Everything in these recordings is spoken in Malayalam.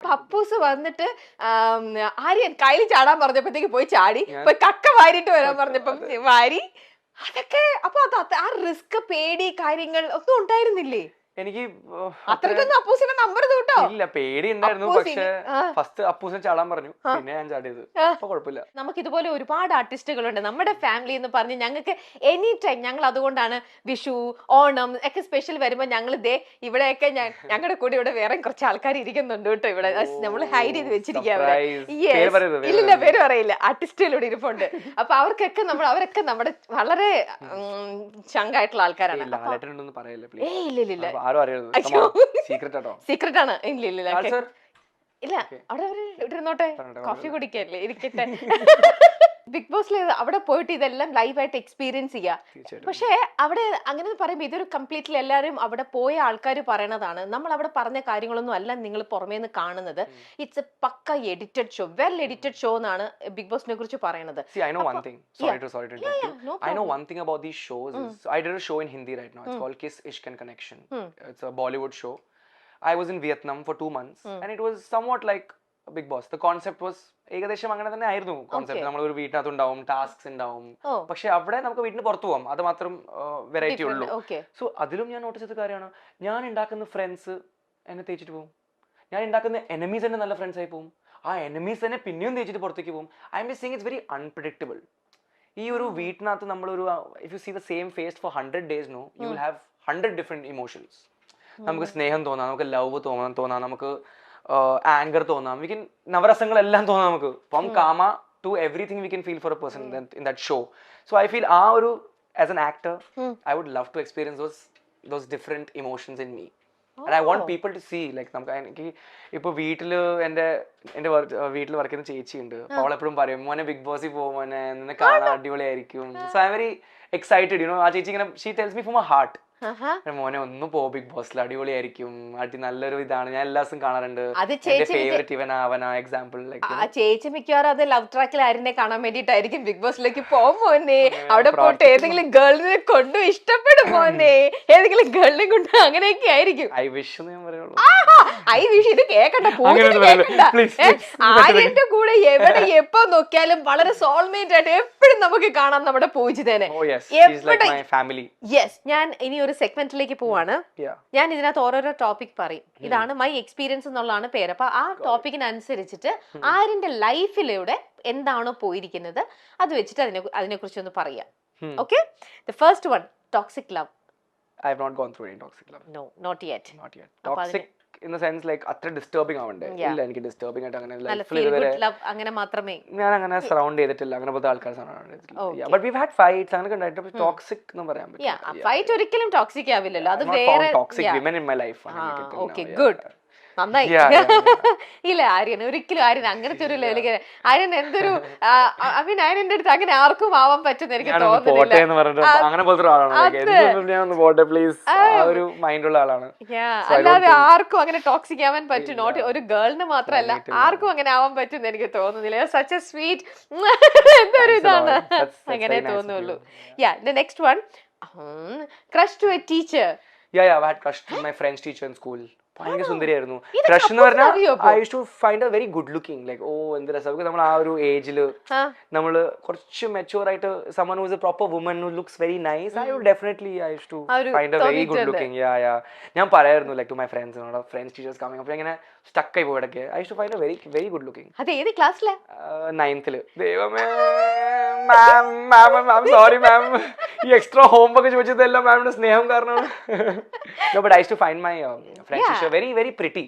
പപ്പൂസ് വന്നിട്ട് ആര്യൻ കയ്യിൽ ചാടാൻ പറഞ്ഞപ്പോഴത്തേക്ക് പോയി ചാടി, പോയി കക്ക വാരിട്ട് വരാൻ പറഞ്ഞപ്പം വാരി. അതൊക്കെ അപ്പൊ ആ റിസ്ക്, പേടി, കാര്യങ്ങൾ ഒന്നും ഉണ്ടായിരുന്നില്ലേ? എനിക്ക് അത്രയ്ക്കൊന്നും അപ്പൂസിന്റെ നമ്പർ കേട്ടോ. ഇല്ല, പേടി ഉണ്ടായിരുന്നു. പക്ഷെ ഫസ്റ്റ് അപ്പൂസിനെ ചാടാൻ പറഞ്ഞു, പിന്നെ ഞാൻ ചാടിയത്. അപ്പൊ കുഴപ്പമില്ല. നമുക്ക് ഇതുപോലെ ഒരുപാട് ആർട്ടിസ്റ്റുകളുണ്ട് നമ്മുടെ ഫാമിലി എന്ന് പറഞ്ഞ്. ഞങ്ങൾക്ക് എനി ടൈം, ഞങ്ങൾ അതുകൊണ്ടാണ് വിഷു, ഓണം ഒക്കെ സ്പെഷ്യൽ വരുമ്പോൾ ഞങ്ങൾ ദേ ഇവിടെയൊക്കെ ഞങ്ങളുടെ കൂടെ ഇവിടെ വേറെ കുറച്ച് ആൾക്കാർ ഇരിക്കുന്നുണ്ട് കേട്ടോ. ഇവിടെ നമ്മൾ ഹൈഡ് ചെയ്ത് വെച്ചിരിക്കുക. ഇല്ലില്ല, പേര് പറയില്ല, ആർട്ടിസ്റ്റുകളോട് ഇരിപ്പുണ്ട്. അപ്പൊ അവരൊക്കെ നമ്മുടെ വളരെ ചങ്കായിട്ടുള്ള ആൾക്കാരാണ്. ഇല്ല സീക്രട്ട് ആണ്. ഇല്ല ഇല്ല, അവിടെ ഇരുന്നോട്ടെ, കോഫി കുടിക്കല്ലേ, ഇരിക്കട്ടെ. ബിഗ് ബോസിൽ അവിടെ പോയിട്ട് ഇതെല്ലാം ലൈവായിട്ട് എക്സ്പീരിയൻസ് ചെയ്യാം. പക്ഷെ അവിടെ അങ്ങനെ പറയുമ്പോൾ ഇതൊരു കംപ്ലീറ്റ്ലി എല്ലാവരും അവിടെ പോയ ആൾക്കാർ പറയണതാണ്, നമ്മൾ അവിടെ പറഞ്ഞ കാര്യങ്ങളൊന്നും അല്ല നിങ്ങൾ പുറമേ നിന്ന് കാണുന്നത്. It's a pakka edited show, well edited show എന്നാണ് ബിഗ് ബോസിനെ കുറിച്ച് പറയണത്. I know one thing. Sorry to interrupt you. I know one thing about these shows is I did a show in Hindi right now. It's called Kiss Ishq and Connection. It's a Bollywood show. I was in Vietnam for 2 months and it was somewhat like Big Boss. The concept was ഏകദേശം അങ്ങനെ തന്നെ ആയിരുന്നു കോൺസെപ്റ്റ്. നമ്മൾ ഒരു വീട്ടിനകത്ത് ഉണ്ടാവും, ടാസ്ക്സ് ഉണ്ടാവും, പക്ഷെ അവിടെ നമുക്ക് വീട്ടിന് പുറത്തു പോകാം, അത് മാത്രം വെറൈറ്റി ഉള്ളൂ. സോ അതിലും ഞാൻ നോട്ടീസ് ചെയ്ത കാര്യമാണ്, ഞാൻ ഉണ്ടാക്കുന്ന ഫ്രണ്ട്സ് എന്നെ തേച്ചിട്ട് പോകും, ഞാൻ ഉണ്ടാക്കുന്ന എനിമീസ് തന്നെ നല്ല ഫ്രണ്ട്സ് ആയി പോകും, ആ എനിമീസ് തന്നെ പിന്നെയും തേച്ചിട്ട് പുറത്തേക്ക് പോകും. I'm seeing it's very unpredictable. ഈ ഒരു വീട്ടിനകത്ത് നമ്മളൊരു if you see the same face for 100 days no, you will have 100 different emotions. നമുക്ക് സ്നേഹം തോന്നാം, നമുക്ക് ലവ് തോന്നാം, നമുക്ക് ആങ്കർ തോന്നാം, വി കൻ നവരസങ്ങളെല്ലാം തോന്നാം നമുക്ക്. ഫ്രം കാമ to everything we can feel for a person in that show. So I feel ആ ഒരു as an actor I would love to experience those different emotions in me. And I want people to see, like എനിക്ക് ഇപ്പൊ വീട്ടില് എന്റെ വീട്ടിൽ വർക്ക് ചെയ്യുന്ന ചേച്ചി ഉണ്ട്. അപ്പൊ അവൾ എപ്പോഴും പറയും, മോനെ ബിഗ് ബോസിൽ പോകും, മോനെ നിന്നെ കാണാൻ അടിപൊളിയായിരിക്കും. So I am very excited, you know. ആ ചേച്ചി ഇങ്ങനെ she tells me from my heart, മോനെ ഒന്ന് പോ ബിഗ് ബോസിൽ, അടിപൊളിയായിരിക്കും, നല്ലൊരു ഇതാണ്, ഞാൻ എല്ലാ ദിവസവും കാണാറുണ്ട്. ഫേവറേറ്റ് ഇവനാ എക്സാമ്പിൾ. ചേച്ചി മിക്കവാറും അത് ലവ് ട്രാക്കിൽ ആരിനെ കാണാൻ വേണ്ടിട്ടായിരിക്കും ബിഗ് ബോസിലേക്ക് പോകും മോനെ. അവിടെ പോയിട്ട് ഏതെങ്കിലും ഗേളിനെ കൊണ്ടു ഇഷ്ടപ്പെടും മോനെ, ഏതെങ്കിലും ഗേളിനെ കൊണ്ട്, അങ്ങനെയൊക്കെ ആയിരിക്കും. ഐ വിഷ് എന്ന് ഞാൻ പറയുള്ളൂ. ഐ വിഷ് ഇത് കേക്കണ്ട, ആര്യന്റെ കൂടെ എവിടെ എപ്പോ നോക്കിയാലും വളരെ സോൾമേറ്റ് ആയിട്ട് എപ്പോഴും നമുക്ക് കാണാം നമ്മുടെ പൂജിതനെ. യെസ്, ഞാൻ ഇനി ഒരു സെഗ്മെന്റിലേക്ക് പോവാണ്. ഞാൻ ഇതിനകത്ത് ഓരോരോ ടോപ്പിക് പറയും, ഇതാണ് മൈ എക്സ്പീരിയൻസ് എന്നുള്ളതാണ് പേര്. അപ്പൊ ആ ടോപ്പിക്കിനനുസരിച്ചിട്ട് ആര്യന്റെ ലൈഫിലൂടെ എന്താണോ പോയിരിക്കുന്നത് അത് വെച്ചിട്ട് അതിനെ കുറിച്ച് ഒന്ന് പറയാം. Okay, the first one, toxic love. I have not gone through any toxic love. No, not yet. Toxic in the sense like അത്ര ഡിസ്റ്റർബിംഗ് ആവണ്ടേ? ഇല്ല, എനിക്ക് ഡിസ്റ്റർബിംഗ് ആയിട്ട് അങ്ങനെ ലൈഫിൽ ഇതുവരെ അങ്ങനെ മാത്രമേ ഞാൻ അങ്ങനെ സറൗണ്ട് ചെയ്തിട്ടില്ല, അങ്ങനെ പോലത്തെ ആൾക്കാർ സറൗണ്ട് ചെയ്തിട്ടില്ല. ബട്ട് we've had fights, അങ്ങനെ ഉണ്ടായിട്ട് ടോക്സിക് എന്ന് പറയാൻ പറ്റില്ല. ഫൈറ്റ് ഒരിക്കലും ടോക്സിക് ആവില്ലല്ലോ, അത് വേറെ. Toxic women in my life. Okay, good, നന്നായി. ഇല്ല ആര്യൻ ഒരിക്കലും, ആര്യൻ അങ്ങനത്തെ ഒരു ലെവലിലേക്ക്, ആര്യൻ എന്തൊരു ആര്യന്റെ അടുത്ത് അങ്ങനെ ആർക്കും ആവാൻ പറ്റുന്ന എനിക്ക് തോന്നുന്നില്ല. അല്ലാതെ ആർക്കും അങ്ങനെ ടോക്സിക് ആവാൻ പറ്റും, നോട്ട് ഒരു ഗേളിന് മാത്രമല്ല, ആർക്കും അങ്ങനെ ആവാൻ പറ്റും എനിക്ക് തോന്നുന്നില്ല. സച്ച് എ സ്വീറ്റ് എന്തൊരു ഇതാണ്, അങ്ങനെ തോന്നുള്ളൂ. Next one, crush to a teacher. I had crush to my French teacher in school. ഭയങ്കര സുന്ദരിയായിരുന്നു. ക്രഷ് എന്ന് പറഞ്ഞാൽ I use to find a very good looking, like oh എന്ത് രസം. നമ്മൾ ആ ഒരു ഏജില് നമ്മള് കുറച്ച് മെച്യൂർ ആയിട്ട് someone who is a proper woman who looks very nice, I would definitely I used to find a very good looking. ഞാൻ പറയായിരുന്നു like to my friends, French teachers coming up, ഇങ്ങനെ സ്റ്റക്ക് ആയി പോയിടക്കെ. I used to find a very good looking. അത് ഏത് ക്ലാസ്സിലാ? 9th. ദൈവമേ മാം സോറി മാം, ഈ എക്സ്ട്രാ ഹോംവർക്ക് ചോദിച്ചതെല്ലാം മാമിന്റെ സ്നേഹം കാരണമാണ്. No, but I used to find my French teacher very pretty,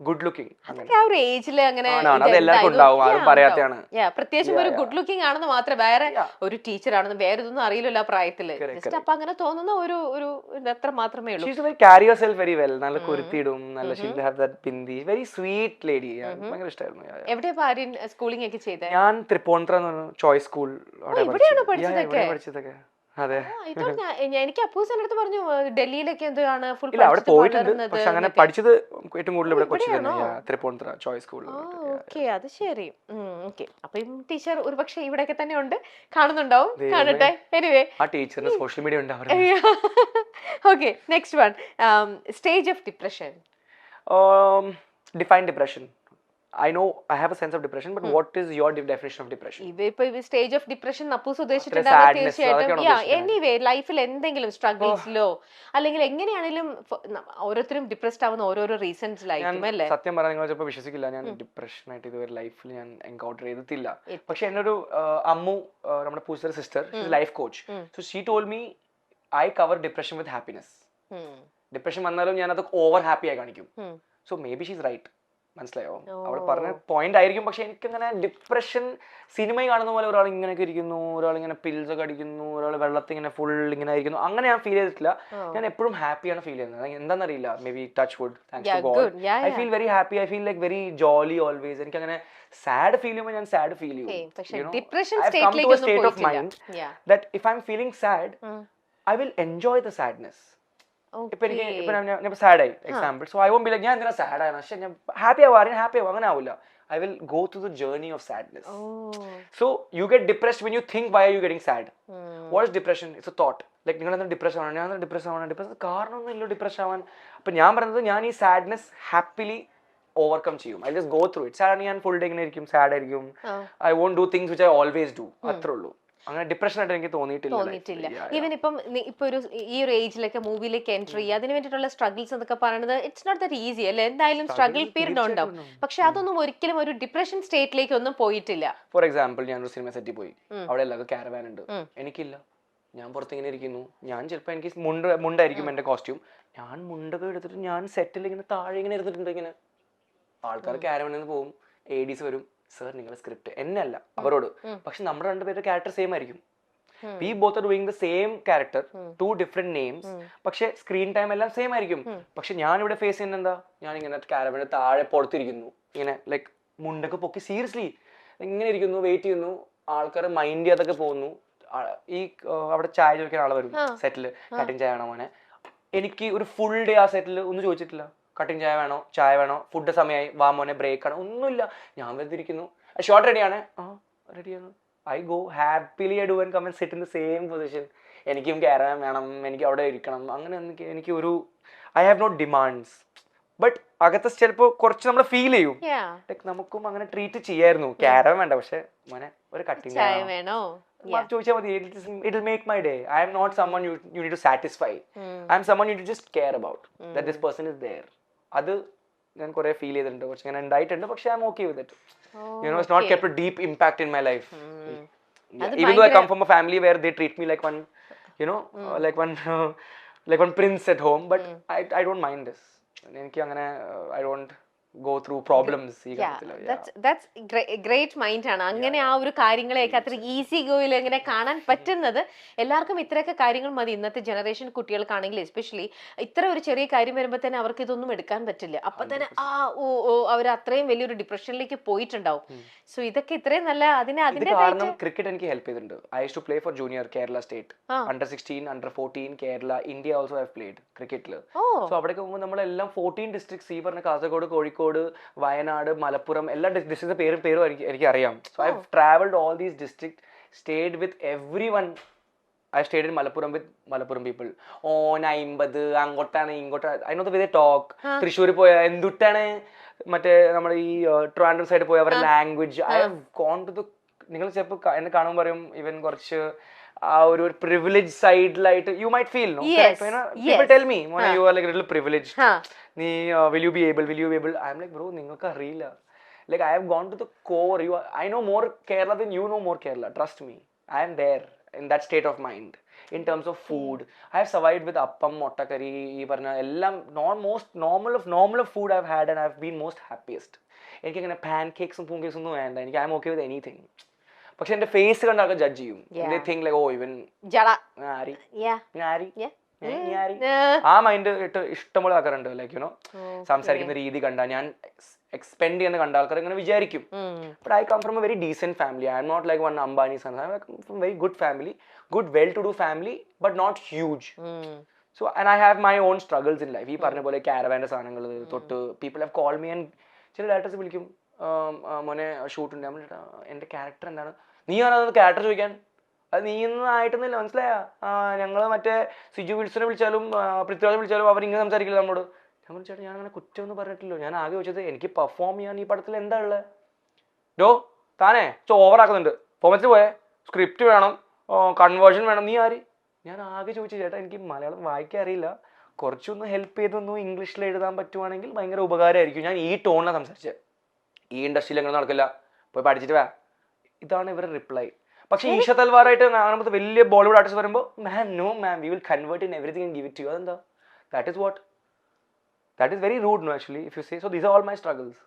good looking. അതൊക്കെ ആ ഒരു ഏജില് അങ്ങനെ അതെല്ലാവർക്കും ഉണ്ടാവും, ആരും പറയാത്തതാണ്. പ്രത്യേകിച്ചും ഒരു ഗുഡ് ലുക്കിംഗ് ആണെന്ന് മാത്രം, വേറെ ഒരു ടീച്ചർ ആണെന്ന് വേറെ ഇതൊന്നും അറിയില്ലല്ലോ ആ പ്രായത്തില്. ജസ്റ്റ് അപ്പൊ അങ്ങനെ തോന്നുന്ന ഒരു അത്ര മാത്രമേ ഉള്ളൂ. She used to carry herself very well. നല്ല കുരുത്തിടും, നല്ല she have that bindi, very sweet lady. ഭയങ്കര ഇഷ്ടമായിരുന്നു. എവിടെയാ ആര്യൻ സ്കൂളിംഗ് ഒക്കെ ചെയ്തേ? ഞാൻ തൃപ്പൂണിത്തുറ ചോയ്സ് സ്കൂൾ പഠിച്ചതൊക്കെ. അതെ, എനിക്ക് അപ്പൂസിന്റെ അടുത്ത് പറഞ്ഞു ഡൽഹിയിലൊക്കെ എന്താണ് ഫുൾ അവിടെ പോയിട്ടുണ്ട്, പക്ഷെ അങ്ങനെ പഠിച്ചത് ഏറ്റവും കൂടുതൽ ഇവിടെ കൊച്ചിയിലാണ്, തൃപ്പൂണിത്തുറ ചോയ്സ് സ്കൂൾ. ഓക്കെ, അത് ശരി. ഓക്കെ, അപ്പൊ ടീച്ചർ ഒരു പക്ഷെ ഇവിടെയൊക്കെ തന്നെ ഉണ്ട്, കാണുന്നുണ്ടാവും, കാണട്ടെ. എനിവേ, ആ ടീച്ചറിന് സോഷ്യൽ മീഡിയ ഉണ്ട്. Okay, next one, stage of depression. define depression. I know I have a sense of depression, but what is your definition of depression? ഇപ്പൊ സ്റ്റേജ് ഓഫ് ഡിപ്രഷൻ അപ്പൂസ് ഉദ്ദേശിച്ചിട്ടുണ്ടാവും sadness, തീർച്ചയായിട്ടും. അതൊക്കെയാണോ യാ ഉദ്ദേശിക്കുന്നത്? എനിവേ ലൈഫിൽ എന്തെങ്കിലും സ്ട്രഗിൾസിലോ അല്ലെങ്കിൽ എങ്ങനെയാണെങ്കിലും ഓരോരുത്തരും ഡിപ്രസ്ഡ് ആവുന്ന ഓരോരോ റീസൺസിലായിരിക്കും അല്ലേ? സത്യം പറഞ്ഞാൽ നിങ്ങൾ ചിലപ്പോൾ വിശ്വസിക്കില്ല, ഞാൻ ഡിപ്രഷൻ ആയിട്ട് ഇതുവരെ ലൈഫിൽ ഞാൻ എൻകൗണ്ടർ ചെയ്തിട്ടില്ല. പക്ഷെ എന്നെ ഒരു അമ്മു, നമ്മുടെ പൂച്ചയുടെ sister, life coach, so she told me I cover depression with happiness. Depression വന്നാലും ഞാൻ അത് ഓവർ ഹാപ്പി ആയി കാണിക്കും. So maybe she's right. മനസ്സിലായോ? അവിടെ പറഞ്ഞ പോയിന്റ് ആയിരിക്കും. പക്ഷെ എനിക്കങ്ങനെ ഡിപ്രഷൻ സിനിമയിൽ കാണുന്ന പോലെ ഒരാൾ ഇങ്ങനെയൊക്കെ ഇരിക്കുന്നു, ഒരാൾ ഇങ്ങനെ പിൽസ് ഒക്കെ അടിക്കുന്നു, ഒരാൾ വെള്ളത്തിൽ ഇങ്ങനെ ഫുൾ ഇങ്ങനെ ഇരിക്കുന്നു, അങ്ങനെ ഞാൻ ഫീൽ ചെയ്തിട്ടില്ല. ഞാൻ എപ്പോഴും ഹാപ്പിയാണ് ഫീൽ ചെയ്യുന്നത്. എന്താണെന്നറിയില്ല, maybe touch wood, thanks to God, I feel very happy. I feel like very jolly always. എനിക്ക് അങ്ങനെ സാഡ് ഫീൽ ചെയ്യുമ്പോൾ ഞാൻ സാഡ് ഫീൽ ചെയ്യും. State of mind that if I'm feeling sad I will enjoy the sadness. ഇപ്പൊ എനിക്ക് ഞാൻ സാഡ് ആയി example, so I won't be like ഞാൻ എന്തിനാ സാഡ് ആയ, പക്ഷെ ഞാൻ ഹാപ്പി ആവാൻ ഹാപ്പി ആവും, അങ്ങനെ ആവില്ല. I will go through the journey of sadness. So you get depressed when you think why are you getting sad. What is depression? It's a thought. Like നിങ്ങൾ എന്താ ഡിപ്രഷൻ ആവണം, ഞാൻ ഡിപ്രഷൻ ആവണം, ഡിപ്രഷൻ കാരണമൊന്നും ഇല്ലോ ഡിപ്രഷൻ ആവാൻ. അപ്പൊ ഞാൻ പറയുന്നത് ഞാൻ ഈ സാഡ്നെസ് ഹാപ്പിലി ഓവർകം ചെയ്യും. I just go through it. Sad ഞാൻ ഫുൾ ഡേ ഇങ്ങനെ ഇരിക്കും, സാഡ് ആയിരിക്കും. I won't do things which I always do. അത്രേ ഉള്ളൂ. അങ്ങനെ ഡിപ്രഷൻ ആയിട്ട് എനിക്ക് തോന്നിയിട്ടില്ല. ഈവൻ ഇപ്പൊ ഒരു ഈ ഒരു ഏജിലൊക്കെ മൂവിയിലേക്ക് എൻട്രി ചെയ്യുക, അതിന് വേണ്ടിയിട്ടുള്ള സ്ട്രഗിൾസ് എന്നൊക്കെ പറയുന്നത് ഇറ്റ്സ് നോട്ട് ദാറ്റ് ഈസി അല്ലേ? എന്തായാലും സ്ട്രഗിൾ പീരീഡ് ഉണ്ടാവും. പക്ഷെ അതൊന്നും ഒരിക്കലും ഒരു ഡിപ്രഷൻ സ്റ്റേറ്റിലേക്ക് ഒന്നും പോയിട്ടില്ല. ഫോർ എക്സാമ്പിൾ ഞാനൊരു സിനിമ സെറ്റിൽ പോയി, അവിടെ എല്ലാവർക്കും കാരവാൻ ഉണ്ട്, എനിക്കില്ല. ഞാൻ പുറത്തിങ്ങനെ ഇരിക്കുന്നു. ഞാൻ ചിലപ്പോൾ എനിക്ക് മുണ്ടായിരിക്കും എന്റെ കോസ്റ്റ്യൂം, ഞാൻ മുണ്ടൊക്കെ എടുത്തിട്ട് ഞാൻ സെറ്റിൽ ഇങ്ങനെ താഴെ ഇങ്ങനെ ഇരുന്നിട്ടുണ്ട്. ഇങ്ങനെ ആൾക്കാർ കാരവാനിൽ നിന്ന് പോകും, ADs വരും, സർ നിങ്ങളുടെ സ്ക്രിപ്റ്റ്, എന്നല്ല അവരോട്. പക്ഷെ നമ്മുടെ രണ്ടുപേരുടെ ക്യാരക്ടർ സെയിം ആയിരിക്കും. We both are doing the same character, 2 different names, പക്ഷെ സ്ക്രീൻ ടൈം എല്ലാം സെയിം ആയിരിക്കും. പക്ഷെ ഞാൻ ഇവിടെ ഫേസ് ചെയ്യുന്നത് എന്താ, ഞാൻ ഇങ്ങനെ കാരവന്റെ താഴെ പുറത്തിരിക്കുന്നു, ഇങ്ങനെ ലൈക്ക് മുണ്ടൊക്കെ പൊക്കി സീരിയസ്ലി ഇങ്ങനെ ഇരിക്കുന്നു, വെയിറ്റ് ചെയ്യുന്നു. ആൾക്കാർ മൈൻഡ് ചെയ്യാതൊക്കെ പോകുന്നു. ഈ അവിടെ ചായ ചോദിക്കാൻ ആൾ വരും സെറ്റില്, കട്ടിങ് ചായ വേണോ മോനെ. എനിക്ക് ഒരു ഫുൾ ഡേ ആ സെറ്റിൽ ഒന്നും ചോദിച്ചിട്ടില്ല, കട്ടിങ് ചായ വേണോ, ഫുഡ് സമയമായി, വാ മോനെ ബ്രേക്ക് ആണ്, ഒന്നുമില്ല. ഞാൻ വെറുതിരിക്കുന്നു, ഷോർട്ട് റെഡിയാണ്, റെഡിയാണ്. I go happily I do and come and sit in the same position. എനിക്കും കയറാൻ വേണം, എനിക്ക് അവിടെ ഇരിക്കണം, അങ്ങനെ എനിക്ക് ഒരു I have no demands. But അകത്ത് ചിലപ്പോൾ കുറച്ച് നമ്മൾ ഫീൽ ചെയ്യും, ലൈക്ക് നമുക്കും അങ്ങനെ ട്രീറ്റ് ചെയ്യായിരുന്നു. കയറാൻ വേണ്ട, പക്ഷെ മോനെ ഒരു കട്ടിങ് ചായ വേണോ ചോദിച്ചാൽ മതി. It will make my day. I am not someone you need to satisfy. I am someone you need to just care about, that this person is there. അത് ഞാൻ കുറെ ഫീൽ ചെയ്തിട്ടുണ്ട്, കുറച്ച് ഇങ്ങനെ ഉണ്ടായിട്ടുണ്ട്. പക്ഷെ I am okay with it. It's not kept a deep impact in my life. Even though I come from a family where they treat me like one, like one prince at home, but I don't mind this. എനിക്ക് അങ്ങനെ I don't go through problems. That's great mind ആണ്. അങ്ങനെ ആ ഒരു കാര്യങ്ങളെയൊക്കെ അത്ര ഈസി ഗോയിൽ എങ്ങനെ കാണാൻ പറ്റുന്നത്. എല്ലാവർക്കും ഇത്രയൊക്കെ കാര്യങ്ങൾ മതി. ഇന്നത്തെ ജനറേഷൻ കുട്ടികൾക്കാണെങ്കിൽ എസ്പെഷ്യലി ഇത്ര ഒരു ചെറിയ കാര്യം വരുമ്പോൾ തന്നെ അവർക്ക് ഇതൊന്നും എടുക്കാൻ പറ്റില്ല. അപ്പൊ തന്നെ അവർ അത്രയും വലിയൊരു ഡിപ്രഷനിലേക്ക് പോയിട്ടുണ്ടാവും. സോ ഇതൊക്കെ ഇത്രയും നല്ല അതിന്റെ കാരണം ക്രിക്കറ്റ് എനിക്ക് ഹെൽപ്പ് ചെയ്തിട്ടുണ്ട്. I used to play for junior Kerala state, under 16, under 14 Kerala, India also I have played cricket. So അവിടേക്ക് പോകുമ്പോൾ നമ്മളെല്ലാം 14 districts, ഈ പറഞ്ഞ കാസർഗോഡ്, കോഴിക്കോട്, വയനാട്, മലപ്പുറം, എല്ലാ ഡിസ്ട്രിക്റ്റിന്റെ പേരും എനിക്ക് അറിയാം. So I have travelled all these district, stayed with everyone. I stayed in Malappuram with Malappuram people. ഓൻ 50 അങ്ങോട്ടാണ് ഇങ്ങോട്ടാണ്, I know the way they talk. Thrissur പോയ എന്തുട്ടാണ്, മറ്റേ നമ്മുടെ ഈ ട്രിവാൻഡ്രം സൈഡ് പോയ അവരുടെ language. I have gone to the, നിങ്ങൾ ചിലപ്പോൾ എന്നെ കാണുമ്പോൾ പറയും ഇവൻ കുറച്ച് ആ ഒരു പ്രിവിലേജ് സൈഡിലായിട്ട് you might feel. People tell me മോനെ you are like little privileged, നീ will you be able, I am like bro നിങ്ങൾക്ക് അറിയില്ല. Like I have gone to the core. I know more Kerala than you know more Kerala, trust me. I am there in that state of mind. In terms of food, I have survived with appam, motta curry, ee parna ellam most normal of food I have had, and I have been most happiest. എനിക്ക് അങ്ങനെ pancakes ഉം pancakes ഒന്നും വേണ്ട, എനിക്ക് I am okay with anything. പക്ഷെ എന്റെ ഫേസ് കണ്ട ആൾക്കാർ ജഡ്ജ് ചെയ്യും. They think like oh even ആ മൈൻഡ് ഇട്ട് ഇഷ്ടംപോലെ ആൾക്കാരുണ്ട്. ലൈക്ക് സംസാരിക്കുന്ന രീതി കണ്ട, ഞാൻ എക്സ്പെൻഡ് ചെയ്യുന്ന കണ്ട ആൾക്കാർ ഇങ്ങനെ വിചാരിക്കും. But I come from a very decent family. I am not like one Ambani son. I come from very good family, good well-to-do family, but not huge. So and I have my own struggles in life. ഈ പറഞ്ഞ പോലെ കാരവാന്റെ സാധനങ്ങൾ തൊട്ട് people have called me and ചില ഡയറക്ടേഴ്സ് വിളിക്കും, മോനെ ഷൂട്ട് ഉണ്ട്, എൻ്റെ ക്യാരക്ടർ എന്താണ്, നീ ആണത് ക്യാരക്ടർ ചോദിക്കാൻ, അത് നീയൊന്നും ആയിട്ടൊന്നുമില്ല, മനസ്സിലായ ഞങ്ങൾ മറ്റേ സിജു വിൽസനെ വിളിച്ചാലും പൃഥ്വിരാജ് വിളിച്ചാലും അവർ ഇങ്ങനെ സംസാരിക്കില്ല നമ്മളോട്. ഞാൻ പറഞ്ഞു ചേട്ടാ ഞാൻ അങ്ങനെ കുറ്റമൊന്നും പറഞ്ഞിട്ടില്ലോ, ഞാൻ ആകെ ചോദിച്ചത് എനിക്ക് പെർഫോം ചെയ്യാൻ ഈ പടത്തിൽ എന്താ ഉള്ളത്. ഡോ താനേ ഓവറാക്കുന്നുണ്ട്, പെർഫോമൻസിന് പോയേ, സ്ക്രിപ്റ്റ് വേണം, കൺവേർഷൻ വേണം, നീ ആര്? ഞാൻ ആകെ ചോദിച്ചു ചേട്ടാ എനിക്ക് മലയാളം വായിക്കാൻ അറിയില്ല, കുറച്ചൊന്ന് ഹെൽപ്പ് ചെയ്തൊന്ന് ഇംഗ്ലീഷിൽ എഴുതാൻ പറ്റുവാണെങ്കിൽ ഭയങ്കര ഉപകാരമായിരിക്കും. ഞാൻ ഈ ടോണിലാണ് സംസാരിച്ചത്, ഈ ഇൻഡസ്ട്രിയിൽ അങ്ങനെ നടക്കില്ല, പോയി പഠിച്ചിട്ട് വാ. ഇതാണ് ഇവരുടെ റിപ്ലൈ. പക്ഷേ ഈശ തൽവാറായിട്ട് കാണുമ്പോൾ വലിയ ബോളിവുഡ് ആർട്ടിസ്റ്റ് പറയുമ്പോൾ ma'am no ma'am we will convert in everything and give it to you. അതെന്താ? That is what, that is very rude no actually if you say so. These are all my struggles.